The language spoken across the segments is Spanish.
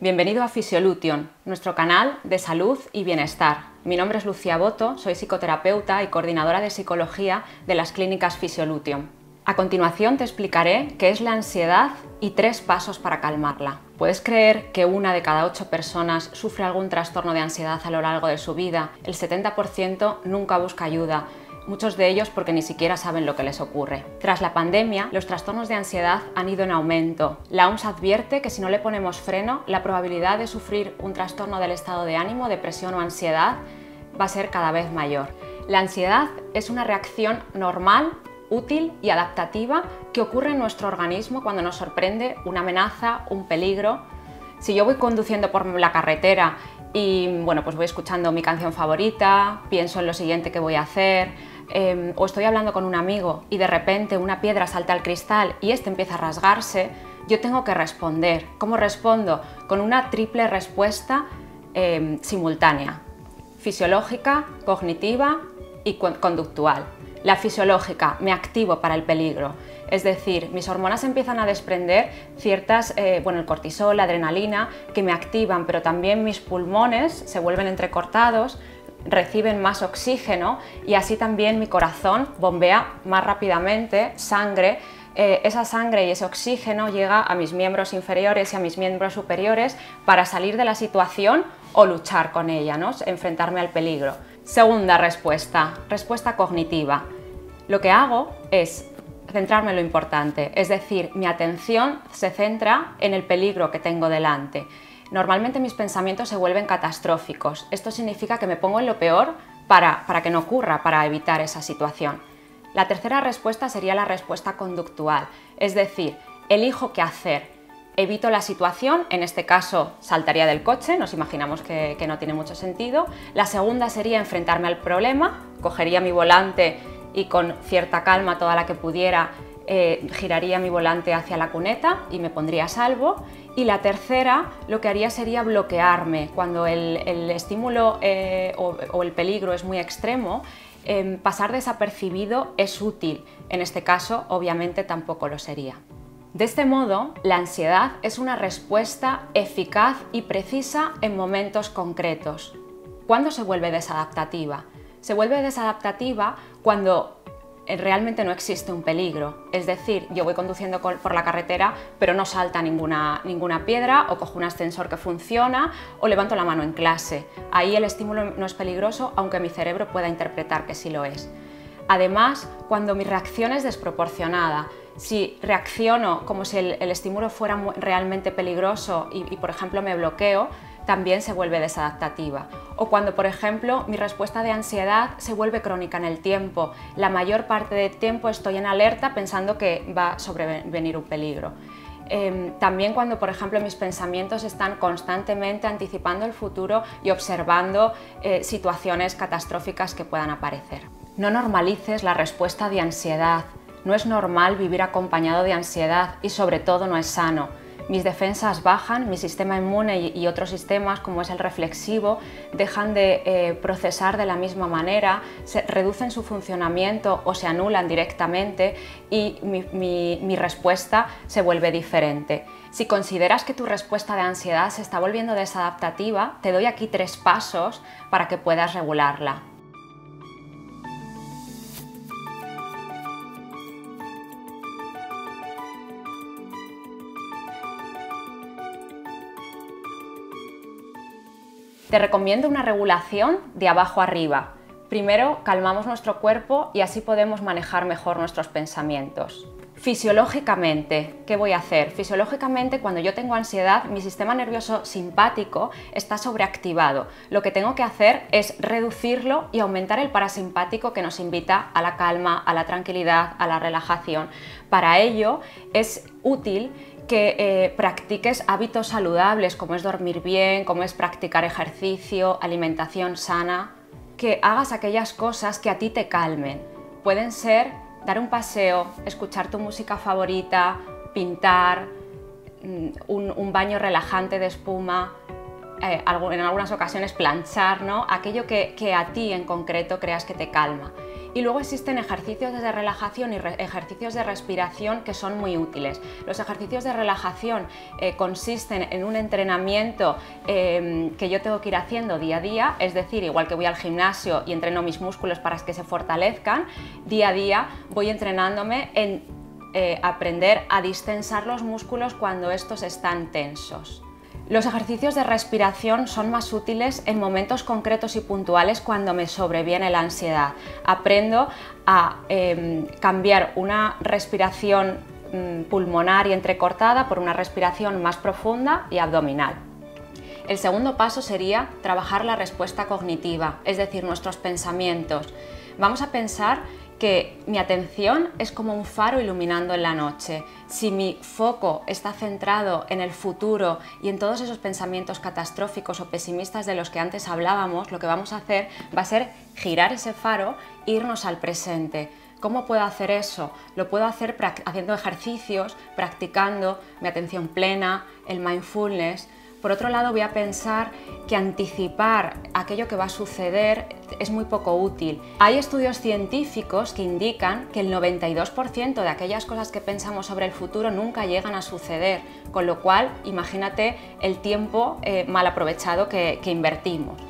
Bienvenido a Physiolution, nuestro canal de salud y bienestar. Mi nombre es Lucía Boto, soy psicoterapeuta y coordinadora de psicología de las clínicas Physiolution. A continuación te explicaré qué es la ansiedad y 3 pasos para calmarla. ¿Puedes creer que 1 de cada 8 personas sufre algún trastorno de ansiedad a lo largo de su vida? El 70% nunca busca ayuda. Muchos de ellos porque ni siquiera saben lo que les ocurre. Tras la pandemia, los trastornos de ansiedad han ido en aumento. La OMS advierte que si no le ponemos freno, la probabilidad de sufrir un trastorno del estado de ánimo, depresión o ansiedad va a ser cada vez mayor. La ansiedad es una reacción normal, útil y adaptativa que ocurre en nuestro organismo cuando nos sorprende una amenaza, un peligro. Si yo voy conduciendo por la carretera y pues voy escuchando mi canción favorita, pienso en lo siguiente que voy a hacer, o estoy hablando con un amigo y de repente una piedra salta al cristal y este empieza a rasgarse, yo tengo que responder. ¿Cómo respondo? Con una triple respuesta simultánea: fisiológica, cognitiva y conductual. La fisiológica, me activo para el peligro, es decir, mis hormonas empiezan a desprender ciertas, el cortisol, la adrenalina, que me activan, pero también mis pulmones se vuelven entrecortados, reciben más oxígeno y así también mi corazón bombea más rápidamente sangre. Esa sangre y ese oxígeno llega a mis miembros inferiores y a mis miembros superiores para salir de la situación o luchar con ella, ¿no? Enfrentarme al peligro. Segunda respuesta cognitiva. Lo que hago es centrarme en lo importante, es decir, mi atención se centra en el peligro que tengo delante. Normalmente mis pensamientos se vuelven catastróficos. Esto significa que me pongo en lo peor para que no ocurra, para evitar esa situación. La tercera respuesta sería la respuesta conductual, es decir, elijo qué hacer. Evito la situación, en este caso saltaría del coche, nos imaginamos que no tiene mucho sentido. La segunda sería enfrentarme al problema, cogería mi volante y con cierta calma, toda la que pudiera, giraría mi volante hacia la cuneta y me pondría a salvo. Y la tercera, lo que haría sería bloquearme. Cuando el estímulo o el peligro es muy extremo, pasar desapercibido es útil. En este caso, obviamente, tampoco lo sería. De este modo, la ansiedad es una respuesta eficaz y precisa en momentos concretos. ¿Cuándo se vuelve desadaptativa? Se vuelve desadaptativa cuando realmente no existe un peligro. Es decir, yo voy conduciendo por la carretera, pero no salta ninguna piedra, o cojo un ascensor que funciona, o levanto la mano en clase. Ahí el estímulo no es peligroso, aunque mi cerebro pueda interpretar que sí lo es. Además, cuando mi reacción es desproporcionada, si reacciono como si el estímulo fuera realmente peligroso y, por ejemplo, me bloqueo, también se vuelve desadaptativa. O cuando, por ejemplo, mi respuesta de ansiedad se vuelve crónica en el tiempo. La mayor parte del tiempo estoy en alerta pensando que va a sobrevenir un peligro. También cuando, por ejemplo, mis pensamientos están constantemente anticipando el futuro y observando situaciones catastróficas que puedan aparecer. No normalices la respuesta de ansiedad. No es normal vivir acompañado de ansiedad y sobre todo no es sano. Mis defensas bajan, mi sistema inmune y otros sistemas como es el reflexivo dejan de procesar de la misma manera, reducen su funcionamiento o se anulan directamente y mi respuesta se vuelve diferente. Si consideras que tu respuesta de ansiedad se está volviendo desadaptativa, te doy aquí 3 pasos para que puedas regularla. Te recomiendo una regulación de abajo arriba. Primero calmamos nuestro cuerpo y así podemos manejar mejor nuestros pensamientos. Fisiológicamente, ¿qué voy a hacer? Fisiológicamente, cuando yo tengo ansiedad, mi sistema nervioso simpático está sobreactivado. Lo que tengo que hacer es reducirlo y aumentar el parasimpático, que nos invita a la calma, a la tranquilidad, a la relajación. Para ello es útil que practiques hábitos saludables, como es dormir bien, como es practicar ejercicio, alimentación sana, que hagas aquellas cosas que a ti te calmen. Pueden ser dar un paseo, escuchar tu música favorita, pintar, un baño relajante de espuma, en algunas ocasiones planchar, ¿no? Aquello que a ti en concreto creas que te calma. Y luego existen ejercicios de relajación y ejercicios de respiración que son muy útiles. Los ejercicios de relajación consisten en un entrenamiento que yo tengo que ir haciendo día a día, es decir, igual que voy al gimnasio y entreno mis músculos para que se fortalezcan, día a día voy entrenándome en aprender a distensar los músculos cuando estos están tensos. Los ejercicios de respiración son más útiles en momentos concretos y puntuales cuando me sobreviene la ansiedad. Aprendo a cambiar una respiración pulmonar y entrecortada por una respiración más profunda y abdominal. El segundo paso sería trabajar la respuesta cognitiva, es decir, nuestros pensamientos. Vamos a pensar que mi atención es como un faro iluminando en la noche. Si mi foco está centrado en el futuro y en todos esos pensamientos catastróficos o pesimistas de los que antes hablábamos, lo que vamos a hacer va a ser girar ese faro e irnos al presente. ¿Cómo puedo hacer eso? Lo puedo hacer haciendo ejercicios, practicando mi atención plena, el mindfulness. Por otro lado, voy a pensar que anticipar aquello que va a suceder es muy poco útil. Hay estudios científicos que indican que el 92% de aquellas cosas que pensamos sobre el futuro nunca llegan a suceder, con lo cual imagínate el tiempo mal aprovechado que invertimos.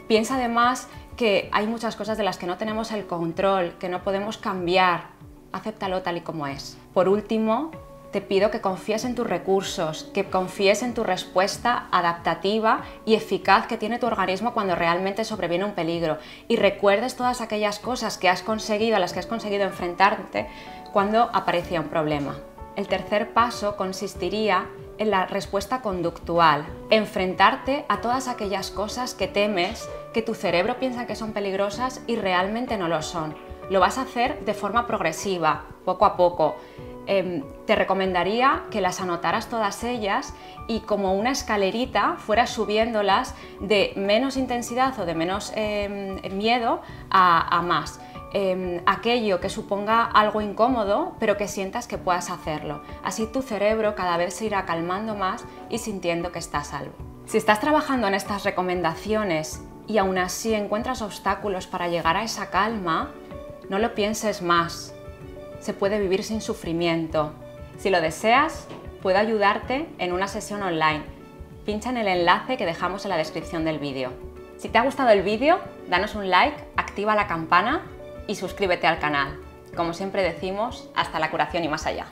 Piensa además que hay muchas cosas de las que no tenemos el control, que no podemos cambiar. Acéptalo tal y como es. Por último, te pido que confíes en tus recursos, que confíes en tu respuesta adaptativa y eficaz que tiene tu organismo cuando realmente sobreviene un peligro y recuerdes todas aquellas cosas que has conseguido, a las que has conseguido enfrentarte cuando aparecía un problema. El tercer paso consistiría en la respuesta conductual, enfrentarte a todas aquellas cosas que temes, que tu cerebro piensa que son peligrosas y realmente no lo son. Lo vas a hacer de forma progresiva, poco a poco. Te recomendaría que las anotaras todas ellas y como una escalerita fueras subiéndolas de menos intensidad o de menos miedo a más. Aquello que suponga algo incómodo, pero que sientas que puedas hacerlo. Así tu cerebro cada vez se irá calmando más y sintiendo que está a salvo. Si estás trabajando en estas recomendaciones y aún así encuentras obstáculos para llegar a esa calma, no lo pienses más. Se puede vivir sin sufrimiento. Si lo deseas, puedo ayudarte en una sesión online. Pincha en el enlace que dejamos en la descripción del vídeo. Si te ha gustado el vídeo, danos un like, activa la campana y suscríbete al canal. Como siempre decimos, hasta la curación y más allá.